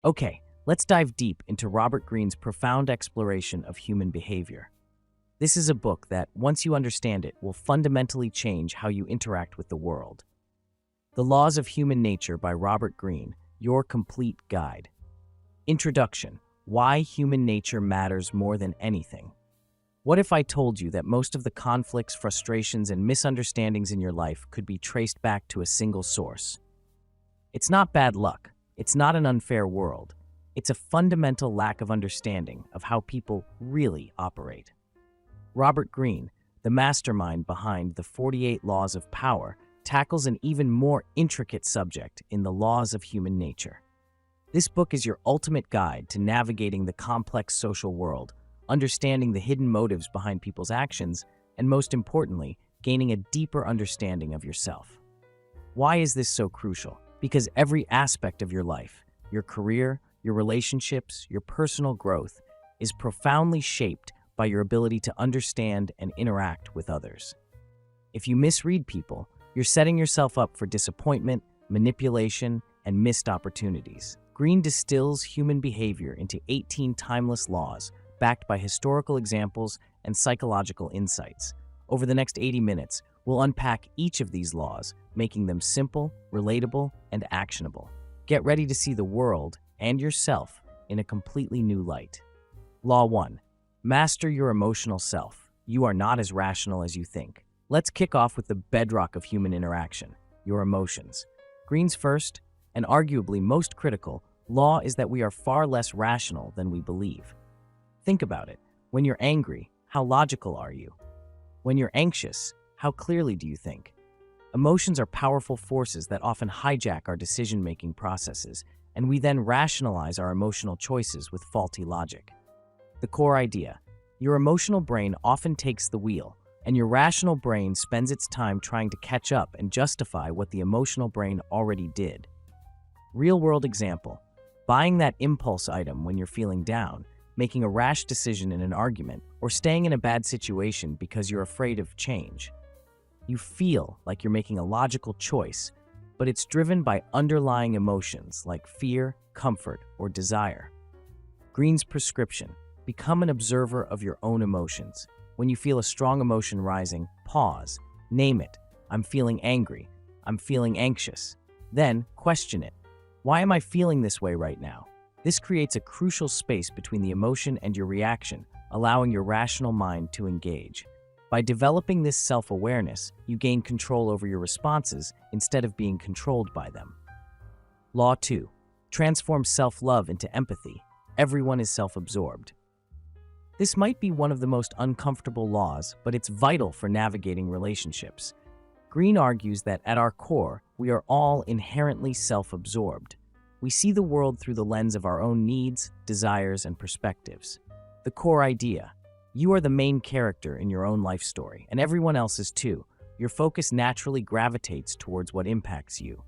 Okay, let's dive deep into Robert Greene's profound exploration of human behavior. This is a book that, once you understand it, will fundamentally change how you interact with the world. The Laws of Human Nature by Robert Greene, your complete guide. Introduction: Why human nature matters more than anything. What if I told you that most of the conflicts, frustrations, and misunderstandings in your life could be traced back to a single source? It's not bad luck. It's not an unfair world. It's a fundamental lack of understanding of how people really operate. Robert Greene, the mastermind behind the 48 Laws of Power, tackles an even more intricate subject in the laws of human nature. This book is your ultimate guide to navigating the complex social world, understanding the hidden motives behind people's actions, and most importantly, gaining a deeper understanding of yourself. Why is this so crucial? Because every aspect of your life, your career, your relationships, your personal growth, is profoundly shaped by your ability to understand and interact with others. If you misread people, you're setting yourself up for disappointment, manipulation, and missed opportunities. Greene distills human behavior into 18 timeless laws, backed by historical examples and psychological insights. Over the next 80 minutes, we'll unpack each of these laws, making them simple, relatable, and actionable. Get ready to see the world and yourself in a completely new light. Law 1. Master your emotional self. You are not as rational as you think. Let's kick off with the bedrock of human interaction, your emotions. Greene's first, and arguably most critical, law is that we are far less rational than we believe. Think about it. When you're angry, how logical are you? When you're anxious, how clearly do you think? Emotions are powerful forces that often hijack our decision-making processes, and we then rationalize our emotional choices with faulty logic. The core idea: your emotional brain often takes the wheel, and your rational brain spends its time trying to catch up and justify what the emotional brain already did. Real-world example: buying that impulse item when you're feeling down, making a rash decision in an argument, or staying in a bad situation because you're afraid of change. You feel like you're making a logical choice, but it's driven by underlying emotions like fear, comfort, or desire. Greene's prescription: become an observer of your own emotions. When you feel a strong emotion rising, pause, name it. I'm feeling angry. I'm feeling anxious. Then question it. Why am I feeling this way right now? This creates a crucial space between the emotion and your reaction, allowing your rational mind to engage. By developing this self-awareness, you gain control over your responses instead of being controlled by them. Law 2. Transform self-love into empathy. Everyone is self-absorbed. This might be one of the most uncomfortable laws, but it's vital for navigating relationships. Greene argues that at our core, we are all inherently self-absorbed. We see the world through the lens of our own needs, desires, and perspectives. The core idea: you are the main character in your own life story, and everyone else is too. Your focus naturally gravitates towards what impacts you.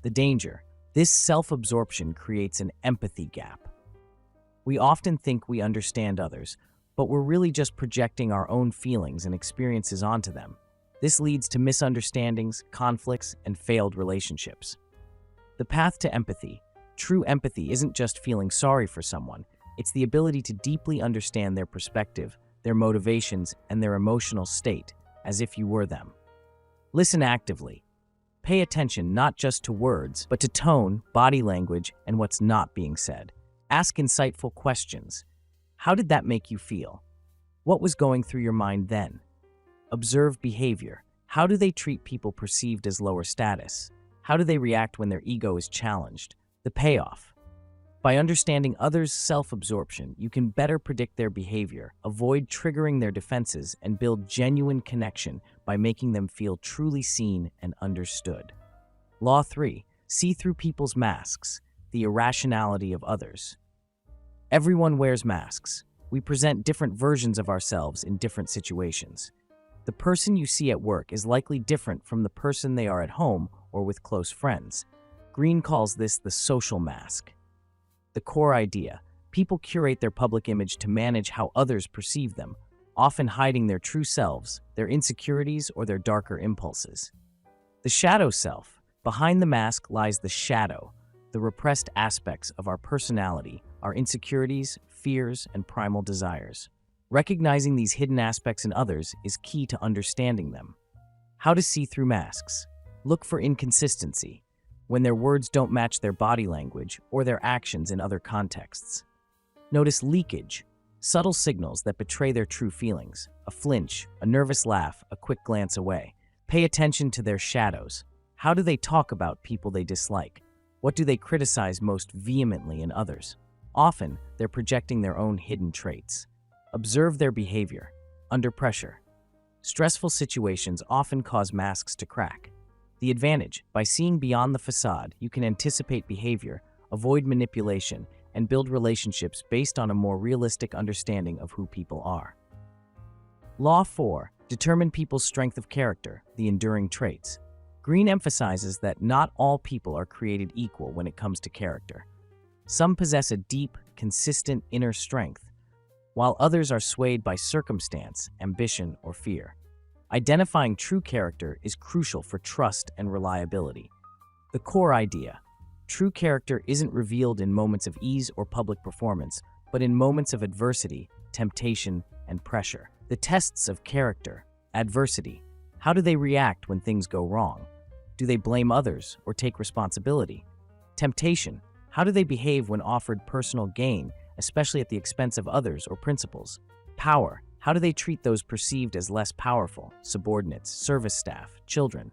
The danger: this self-absorption creates an empathy gap. We often think we understand others, but we're really just projecting our own feelings and experiences onto them. This leads to misunderstandings, conflicts, and failed relationships. The path to empathy: true empathy isn't just feeling sorry for someone, it's the ability to deeply understand their perspective, their motivations, and their emotional state, as if you were them. Listen actively. Pay attention not just to words, but to tone, body language, and what's not being said. Ask insightful questions. How did that make you feel? What was going through your mind then? Observe behavior. How do they treat people perceived as lower status? How do they react when their ego is challenged? The payoff: by understanding others' self-absorption, you can better predict their behavior, avoid triggering their defenses, and build genuine connection by making them feel truly seen and understood. Law 3. See through people's masks. The irrationality of others. Everyone wears masks. We present different versions of ourselves in different situations. The person you see at work is likely different from the person they are at home or with close friends. Greene calls this the social mask. The core idea: people curate their public image to manage how others perceive them, often hiding their true selves, their insecurities, or their darker impulses. The shadow self: behind the mask lies the shadow, the repressed aspects of our personality, our insecurities, fears, and primal desires. Recognizing these hidden aspects in others is key to understanding them. How to see through masks. Look for inconsistency, when their words don't match their body language or their actions in other contexts. Notice leakage, subtle signals that betray their true feelings, a flinch, a nervous laugh, a quick glance away. Pay attention to their shadows. How do they talk about people they dislike? What do they criticize most vehemently in others? Often, they're projecting their own hidden traits. Observe their behavior. Under pressure. Stressful situations often cause masks to crack. The advantage: by seeing beyond the facade, you can anticipate behavior, avoid manipulation, and build relationships based on a more realistic understanding of who people are. Law 4. Determine people's strength of character, the enduring traits. Greene emphasizes that not all people are created equal when it comes to character. Some possess a deep, consistent inner strength, while others are swayed by circumstance, ambition, or fear. Identifying true character is crucial for trust and reliability. The core idea: true character isn't revealed in moments of ease or public performance, but in moments of adversity, temptation, and pressure. The tests of character. Adversity. How do they react when things go wrong? Do they blame others or take responsibility? Temptation. How do they behave when offered personal gain, especially at the expense of others or principles? Power. How do they treat those perceived as less powerful, subordinates, service staff, children?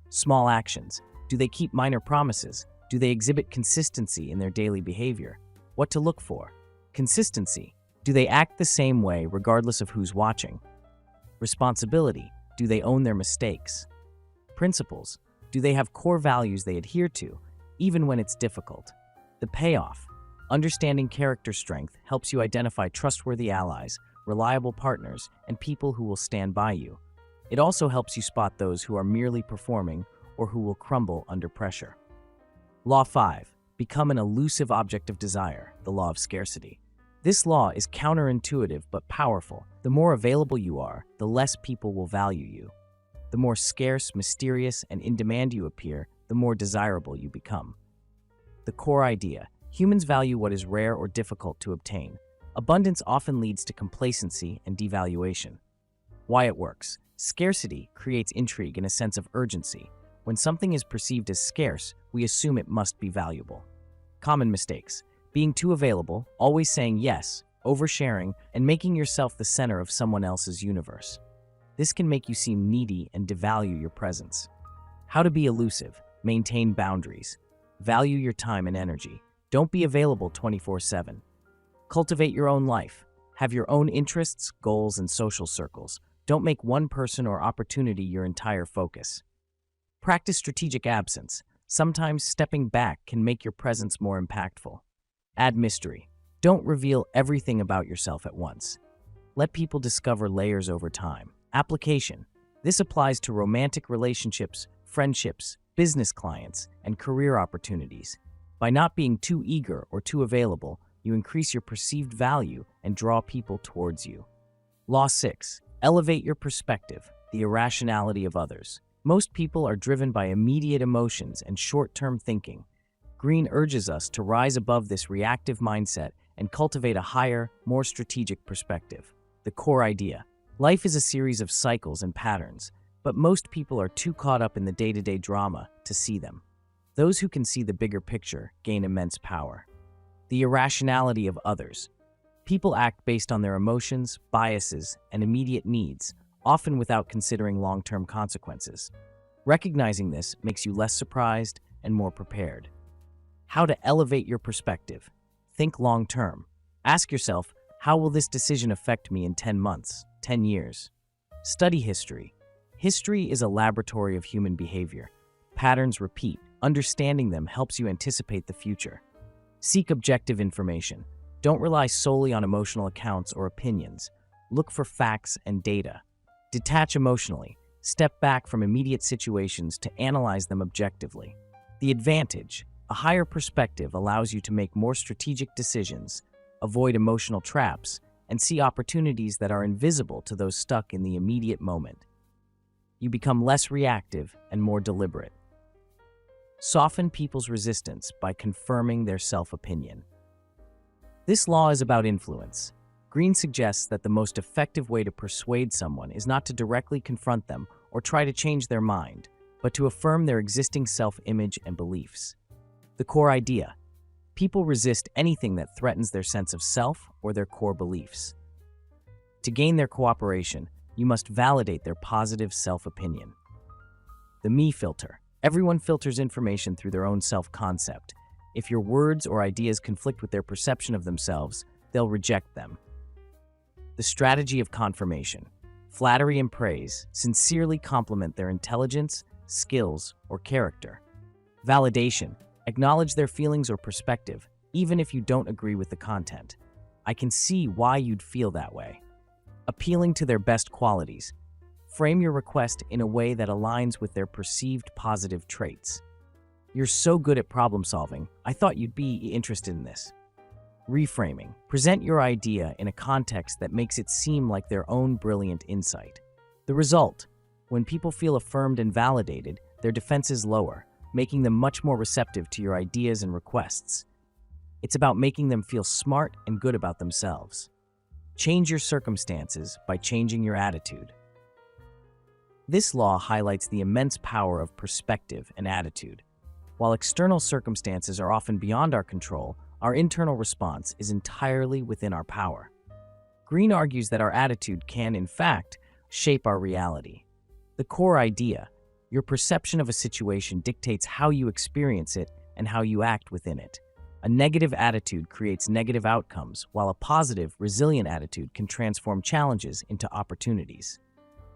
Small actions. Do they keep minor promises? Do they exhibit consistency in their daily behavior? What to look for? Consistency. Do they act the same way regardless of who's watching? Responsibility. Do they own their mistakes? Principles. Do they have core values they adhere to, even when it's difficult? The payoff. Understanding character strength helps you identify trustworthy allies, reliable partners, and people who will stand by you. It also helps you spot those who are merely performing or who will crumble under pressure. Law 5. Become an elusive object of desire, the law of scarcity. This law is counterintuitive but powerful. The more available you are, the less people will value you. The more scarce, mysterious, and in demand you appear, the more desirable you become. The core idea: humans value what is rare or difficult to obtain. Abundance often leads to complacency and devaluation. Why it works: scarcity creates intrigue and a sense of urgency. When something is perceived as scarce, we assume it must be valuable. Common mistakes: being too available, always saying yes, oversharing, and making yourself the center of someone else's universe. This can make you seem needy and devalue your presence. How to be elusive: maintain boundaries. Value your time and energy. Don't be available 24/7. Cultivate your own life. Have your own interests, goals, and social circles. Don't make one person or opportunity your entire focus. Practice strategic absence. Sometimes stepping back can make your presence more impactful. Add mystery. Don't reveal everything about yourself at once. Let people discover layers over time. Application. This applies to romantic relationships, friendships, business clients, and career opportunities. By not being too eager or too available, you increase your perceived value and draw people towards you. Law 6. Elevate your perspective, the irrationality of others. Most people are driven by immediate emotions and short-term thinking. Greene urges us to rise above this reactive mindset and cultivate a higher, more strategic perspective. The core idea: life is a series of cycles and patterns, but most people are too caught up in the day-to-day drama to see them. Those who can see the bigger picture gain immense power. The irrationality of others. People act based on their emotions, biases, and immediate needs, often without considering long-term consequences. Recognizing this makes you less surprised and more prepared. How to elevate your perspective. Think long-term. Ask yourself, how will this decision affect me in 10 months, 10 years? Study history. History is a laboratory of human behavior. Patterns repeat. Understanding them helps you anticipate the future. Seek objective information. Don't rely solely on emotional accounts or opinions. Look for facts and data. Detach emotionally. Step back from immediate situations to analyze them objectively. The advantage: a higher perspective allows you to make more strategic decisions, avoid emotional traps, and see opportunities that are invisible to those stuck in the immediate moment. You become less reactive and more deliberate. Soften people's resistance by confirming their self-opinion. This law is about influence. Greene suggests that the most effective way to persuade someone is not to directly confront them or try to change their mind, but to affirm their existing self-image and beliefs. The core idea: people resist anything that threatens their sense of self or their core beliefs. To gain their cooperation, you must validate their positive self-opinion. The me filter. Everyone filters information through their own self-concept. If your words or ideas conflict with their perception of themselves, they'll reject them. The strategy of confirmation. Flattery and praise sincerely compliment their intelligence, skills, or character. Validation. Acknowledge their feelings or perspective, even if you don't agree with the content. I can see why you'd feel that way. Appealing to their best qualities. Frame your request in a way that aligns with their perceived positive traits. You're so good at problem solving, I thought you'd be interested in this. Reframing. Present your idea in a context that makes it seem like their own brilliant insight. The result: when people feel affirmed and validated, their defenses lower, making them much more receptive to your ideas and requests. It's about making them feel smart and good about themselves. Change your circumstances by changing your attitude. This law highlights the immense power of perspective and attitude. While external circumstances are often beyond our control, our internal response is entirely within our power. Greene argues that our attitude can, in fact, shape our reality. The core idea: your perception of a situation dictates how you experience it and how you act within it. A negative attitude creates negative outcomes, while a positive, resilient attitude can transform challenges into opportunities.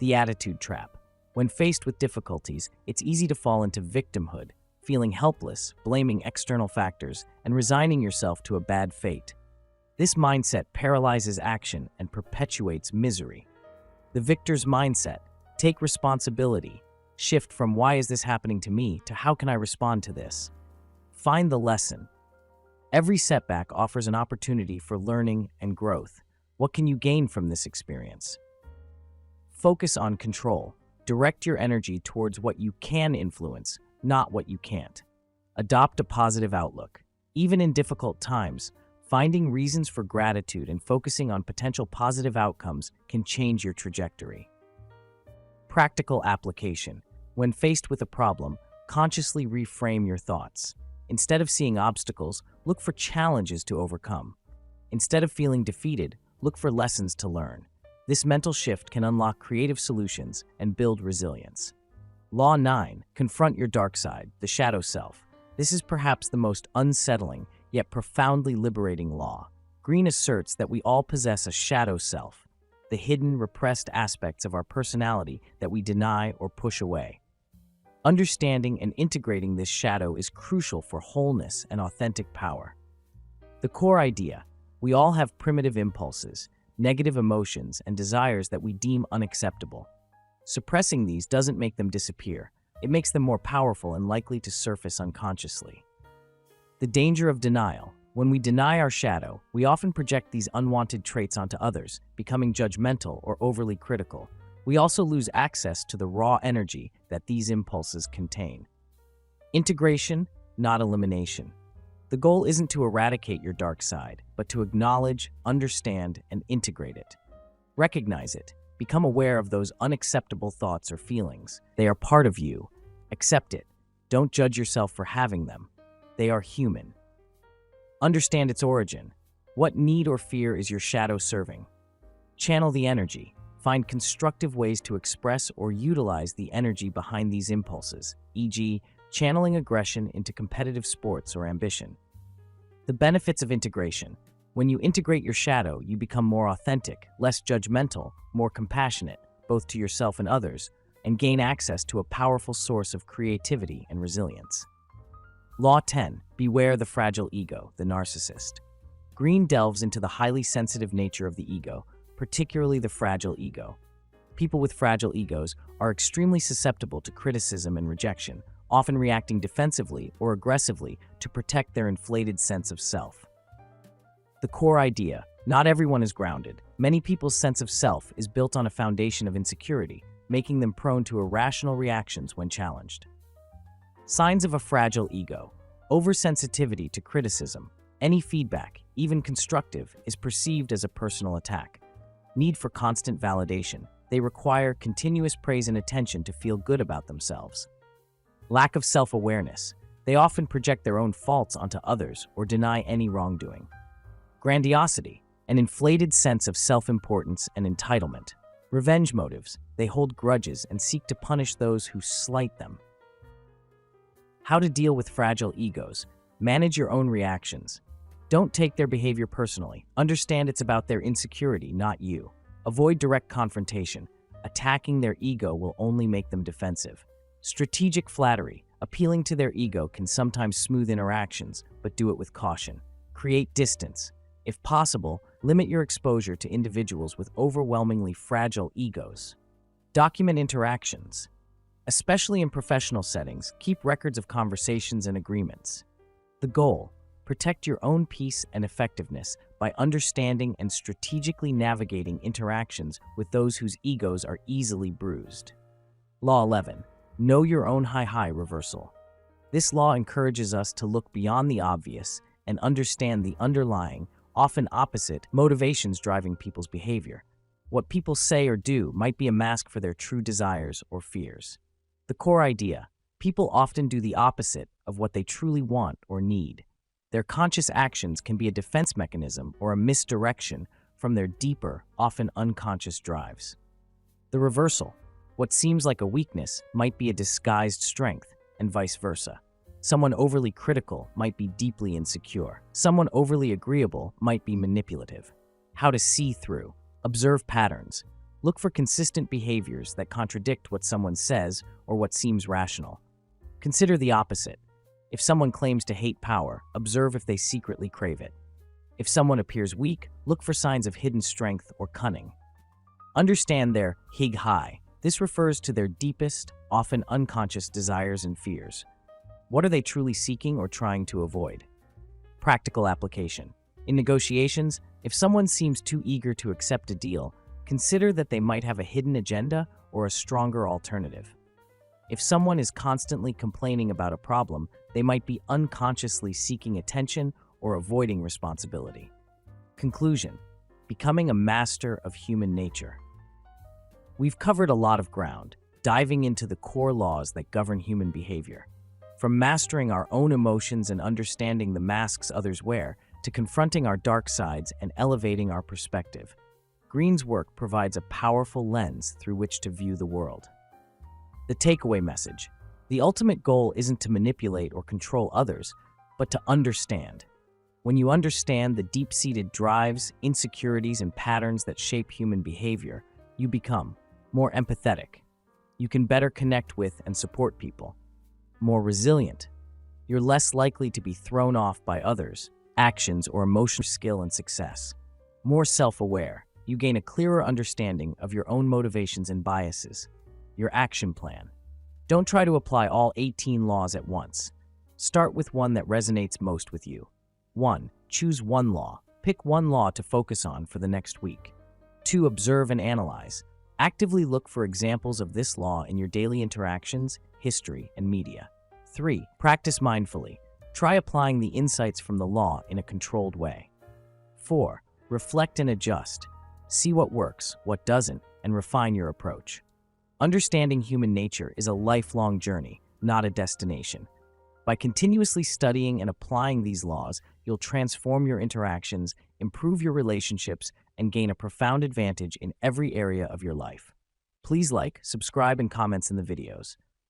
The attitude trap. When faced with difficulties, it's easy to fall into victimhood, feeling helpless, blaming external factors, and resigning yourself to a bad fate. This mindset paralyzes action and perpetuates misery. The victor's mindset: take responsibility. Shift from "why is this happening to me" to "how can I respond to this?" Find the lesson. Every setback offers an opportunity for learning and growth. What can you gain from this experience? Focus on control. Direct your energy towards what you can influence, not what you can't. Adopt a positive outlook. Even in difficult times, finding reasons for gratitude and focusing on potential positive outcomes can change your trajectory. Practical application. When faced with a problem, consciously reframe your thoughts. Instead of seeing obstacles, look for challenges to overcome. Instead of feeling defeated, look for lessons to learn. This mental shift can unlock creative solutions and build resilience. Law 9. Confront your dark side, the shadow self. This is perhaps the most unsettling, yet profoundly liberating law. Greene asserts that we all possess a shadow self, the hidden, repressed aspects of our personality that we deny or push away. Understanding and integrating this shadow is crucial for wholeness and authentic power. The core idea: we all have primitive impulses, negative emotions, and desires that we deem unacceptable. Suppressing these doesn't make them disappear. It makes them more powerful and likely to surface unconsciously. The danger of denial. When we deny our shadow, we often project these unwanted traits onto others, becoming judgmental or overly critical. We also lose access to the raw energy that these impulses contain. Integration, not elimination. The goal isn't to eradicate your dark side, but to acknowledge, understand, and integrate it. Recognize it. Become aware of those unacceptable thoughts or feelings. They are part of you. Accept it. Don't judge yourself for having them. They are human. Understand its origin. What need or fear is your shadow serving? Channel the energy. Find constructive ways to express or utilize the energy behind these impulses, e.g., channeling aggression into competitive sports or ambition. The benefits of integration. When you integrate your shadow, you become more authentic, less judgmental, more compassionate, both to yourself and others, and gain access to a powerful source of creativity and resilience. Law 10. Beware the fragile ego, the narcissist. Greene delves into the highly sensitive nature of the ego, particularly the fragile ego. People with fragile egos are extremely susceptible to criticism and rejection, often reacting defensively or aggressively to protect their inflated sense of self. The core idea: not everyone is grounded. Many people's sense of self is built on a foundation of insecurity, making them prone to irrational reactions when challenged. Signs of a fragile ego. Oversensitivity to criticism. Any feedback, even constructive, is perceived as a personal attack. Need for constant validation. They require continuous praise and attention to feel good about themselves. Lack of self-awareness. They often project their own faults onto others or deny any wrongdoing. Grandiosity. An inflated sense of self-importance and entitlement. Revenge motives. They hold grudges and seek to punish those who slight them. How to deal with fragile egos. Manage your own reactions. Don't take their behavior personally. Understand it's about their insecurity, not you. Avoid direct confrontation. Attacking their ego will only make them defensive. Strategic flattery. Appealing to their ego can sometimes smooth interactions, but do it with caution. Create distance. If possible, limit your exposure to individuals with overwhelmingly fragile egos. Document interactions. Especially in professional settings, keep records of conversations and agreements. The goal: protect your own peace and effectiveness by understanding and strategically navigating interactions with those whose egos are easily bruised. Law 11. Know your own high reversal. This law encourages us to look beyond the obvious and understand the underlying, often opposite, motivations driving people's behavior. What people say or do might be a mask for their true desires or fears. The core idea: people often do the opposite of what they truly want or need. Their conscious actions can be a defense mechanism or a misdirection from their deeper, often unconscious drives. The reversal: what seems like a weakness might be a disguised strength, and vice versa. Someone overly critical might be deeply insecure. Someone overly agreeable might be manipulative. How to see through. Observe patterns. Look for consistent behaviors that contradict what someone says or what seems rational. Consider the opposite. If someone claims to hate power, observe if they secretly crave it. If someone appears weak, look for signs of hidden strength or cunning. Understand their hig-hai. This refers to their deepest, often unconscious desires and fears. What are they truly seeking or trying to avoid? Practical application. In negotiations, if someone seems too eager to accept a deal, consider that they might have a hidden agenda or a stronger alternative. If someone is constantly complaining about a problem, they might be unconsciously seeking attention or avoiding responsibility. Conclusion: becoming a master of human nature. We've covered a lot of ground, diving into the core laws that govern human behavior. From mastering our own emotions and understanding the masks others wear, to confronting our dark sides and elevating our perspective, Greene's work provides a powerful lens through which to view the world. The takeaway message: the ultimate goal isn't to manipulate or control others, but to understand. When you understand the deep-seated drives, insecurities, and patterns that shape human behavior, you become more empathetic. You can better connect with and support people. More resilient. You're less likely to be thrown off by others' actions or emotional skill and success. More self-aware. You gain a clearer understanding of your own motivations and biases. Your action plan. Don't try to apply all 18 laws at once. Start with one that resonates most with you. 1. Choose one law. Pick one law to focus on for the next week. 2. Observe and analyze. Actively look for examples of this law in your daily interactions, history, and media. 3. Practice mindfully. Try applying the insights from the law in a controlled way. 4. Reflect and adjust. See what works, what doesn't, and refine your approach. Understanding human nature is a lifelong journey, not a destination. By continuously studying and applying these laws, you'll transform your interactions, improve your relationships, and gain a profound advantage in every area of your life. Please like, subscribe, and comment in the videos.